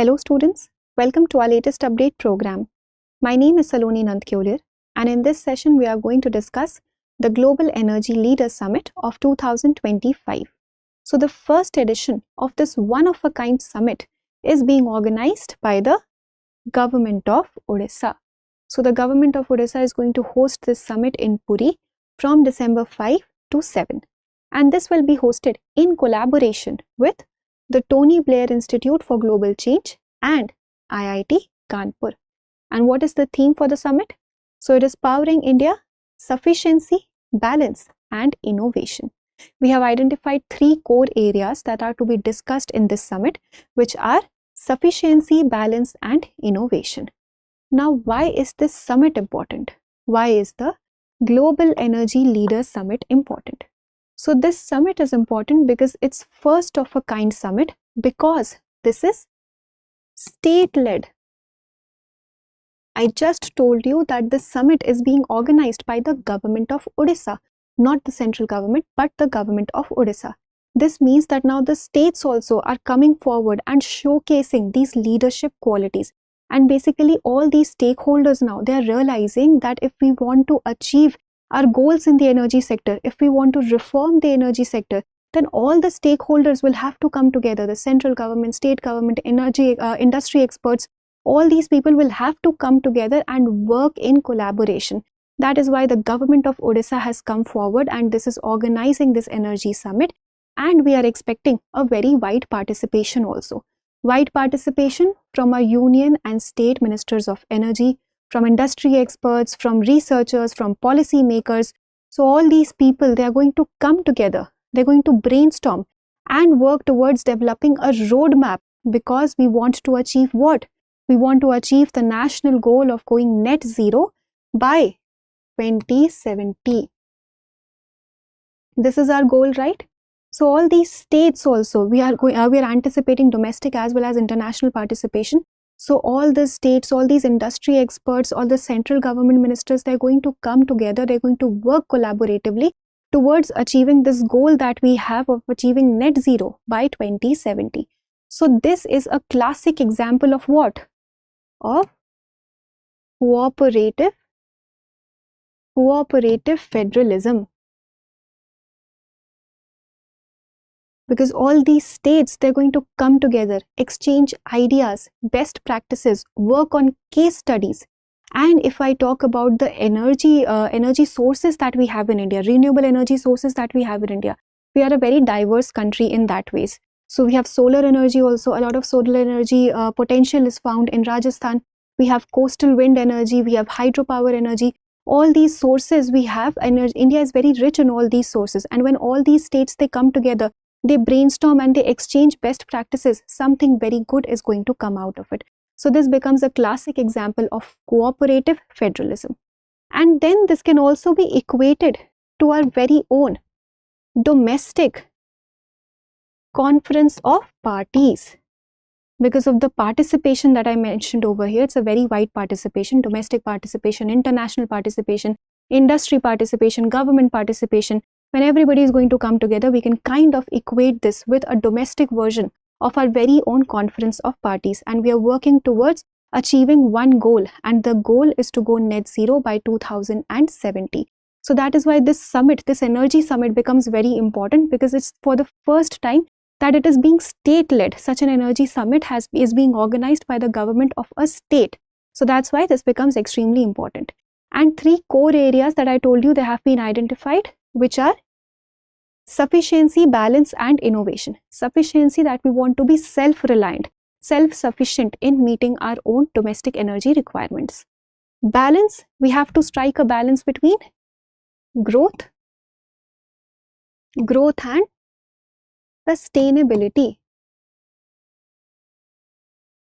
Hello students, welcome to our latest update program. My name is Saloni Nandkyolir and in this session we are going to discuss the Global Energy Leaders Summit of 2025. So the first edition of this one-of-a-kind summit is being organized by the government of Odisha. So the government of Odisha is going to host this summit in Puri from December 5 to 7 and this will be hosted in collaboration with the Tony Blair Institute for Global Change and IIT Kanpur. And what is the theme for the summit? So it is Powering India, Sufficiency, Balance and Innovation. We have identified three core areas that are to be discussed in this summit, which are sufficiency, balance and innovation. Now, why is this summit important? Why is the Global Energy Leaders Summit important? So this summit is important because it's first of a kind summit because this is state-led. I just told you that this summit is being organized by the government of Odisha, not the central government, but the government of Odisha. This means that now the states also are coming forward and showcasing these leadership qualities. And basically all these stakeholders now, they are realizing that if we want to achieve our goals in the energy sector, if we want to reform the energy sector, then all the stakeholders will have to come together. The central government, state government, energy, industry experts, all these people will have to come together and work in collaboration. That is why the government of Odisha has come forward and this is organizing this energy summit, and we are expecting a very wide participation also. Wide participation from our union and state ministers of energy, from industry experts, from researchers, from policymakers. So all these people, they are going to come together. They're going to brainstorm and work towards developing a roadmap because we want to achieve what? We want to achieve the national goal of going net zero by 2070. This is our goal, right? So all these states also, we are anticipating domestic as well as international participation. So all the states, all these industry experts, all the central government ministers, they're going to come together, they're going to work collaboratively towards achieving this goal that we have of achieving net zero by 2070. So this is a classic example of what? Of cooperative federalism. Because all these states, they're going to come together, exchange ideas, best practices, work on case studies. And if I talk about the energy sources that we have in India, renewable energy sources that we have in India, we are a very diverse country in that ways. So we have solar energy also, a lot of solar energy potential is found in Rajasthan. We have coastal wind energy, we have hydropower energy. All these sources we have, India is very rich in all these sources. And when all these states, they come together, they brainstorm and they exchange best practices, something very good is going to come out of it. So this becomes a classic example of cooperative federalism. And then this can also be equated to our very own domestic conference of parties. Because of the participation that I mentioned over here, it's a very wide participation, domestic participation, international participation, industry participation, government participation. When everybody is going to come together, we can kind of equate this with a domestic version of our very own conference of parties, and we are working towards achieving one goal, and the goal is to go net zero by 2070. So that is why this summit, this energy summit becomes very important, because it's for the first time that it is being state-led. Such an energy summit is being organized by the government of a state. So that's why this becomes extremely important. And three core areas that I told you, they have been identified, which are sufficiency, balance and innovation. Sufficiency, that we want to be self-reliant, self-sufficient in meeting our own domestic energy requirements. Balance, we have to strike a balance between growth and sustainability.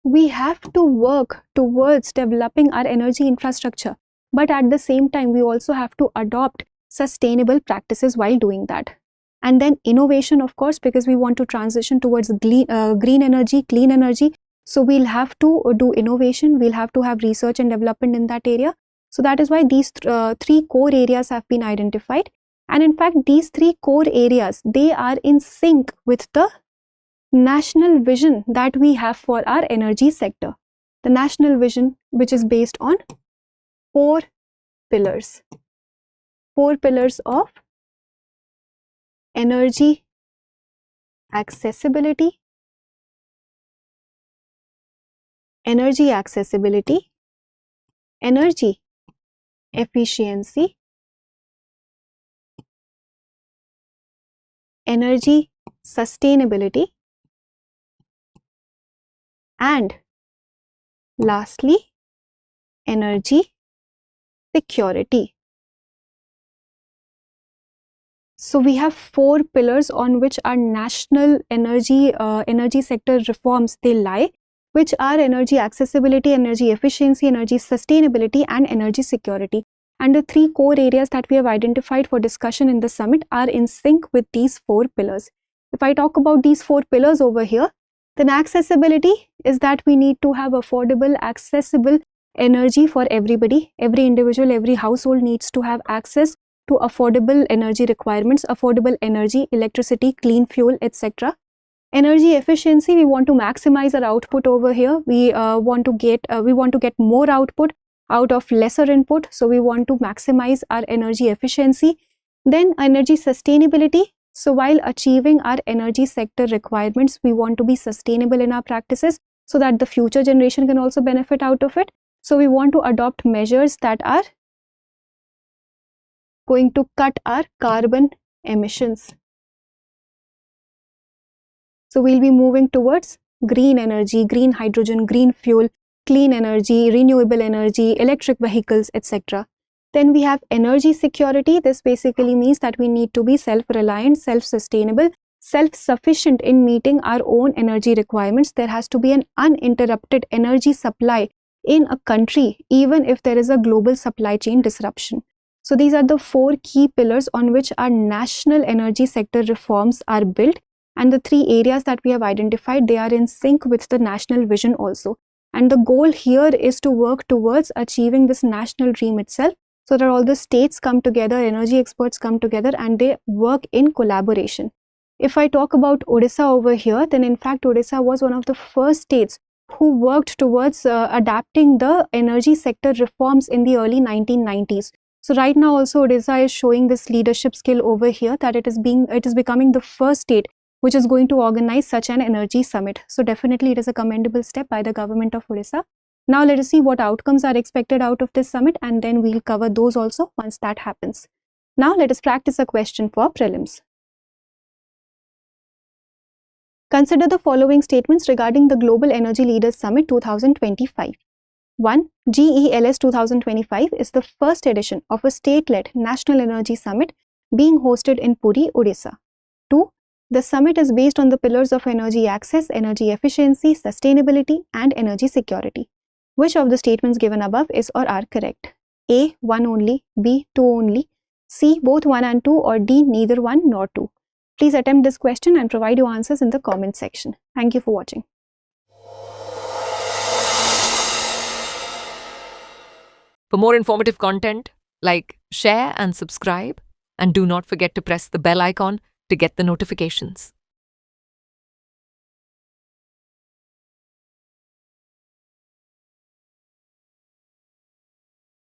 We have to work towards developing our energy infrastructure, but at the same time, we also have to adopt sustainable practices while doing that. And then innovation, of course, because we want to transition towards green energy, clean energy. So we'll have to do innovation, we'll have to have research and development in that area. So that is why these three core areas have been identified. And in fact, these three core areas, they are in sync with the national vision that we have for our energy sector. The national vision, which is based on 4 pillars. 4 pillars of energy accessibility, energy efficiency, energy sustainability, and lastly, energy security. So we have 4 pillars on which our national energy sector reforms they lie, which are energy accessibility, energy efficiency, energy sustainability, and energy security. And the 3 core areas that we have identified for discussion in the summit are in sync with these 4 pillars. If I talk about these 4 pillars over here, then accessibility is that we need to have affordable, accessible energy for everybody. Every individual, every household needs to have access to affordable energy requirements, affordable energy, electricity, clean fuel, etc. Energy efficiency, we want to maximize our output over here. We want to get more output out of lesser input. So we want to maximize our energy efficiency. Then energy sustainability. So while achieving our energy sector requirements, we want to be sustainable in our practices so that the future generation can also benefit out of it. So we want to adopt measures that are going to cut our carbon emissions. So we'll be moving towards green energy, green hydrogen, green fuel, clean energy, renewable energy, electric vehicles, etc. Then we have energy security. This basically means that we need to be self-reliant, self-sustainable, self-sufficient in meeting our own energy requirements. There has to be an uninterrupted energy supply in a country, even if there is a global supply chain disruption. So these are the 4 key pillars on which our national energy sector reforms are built. And the 3 areas that we have identified, they are in sync with the national vision also. And the goal here is to work towards achieving this national dream itself, so that all the states come together, energy experts come together, and they work in collaboration. If I talk about Odisha over here, then in fact Odisha was one of the first states who worked towards adapting the energy sector reforms in the early 1990s. So right now also Odisha is showing this leadership skill over here, that it is becoming the first state which is going to organize such an energy summit. So definitely it is a commendable step by the government of Odisha. Now let us see what outcomes are expected out of this summit, and then we'll cover those also once that happens. Now let us practice a question for prelims. Consider the following statements regarding the Global Energy Leaders Summit 2025. 1. GELS 2025 is the first edition of a state-led national energy summit being hosted in Puri, Odisha. 2. The summit is based on the pillars of energy access, energy efficiency, sustainability, and energy security. Which of the statements given above is or are correct? A. 1 only, B. 2 only, C. both 1 and 2, or D. neither 1 nor 2. Please attempt this question and provide your answers in the comment section. Thank you for watching. For more informative content, like, share and subscribe, and do not forget to press the bell icon to get the notifications.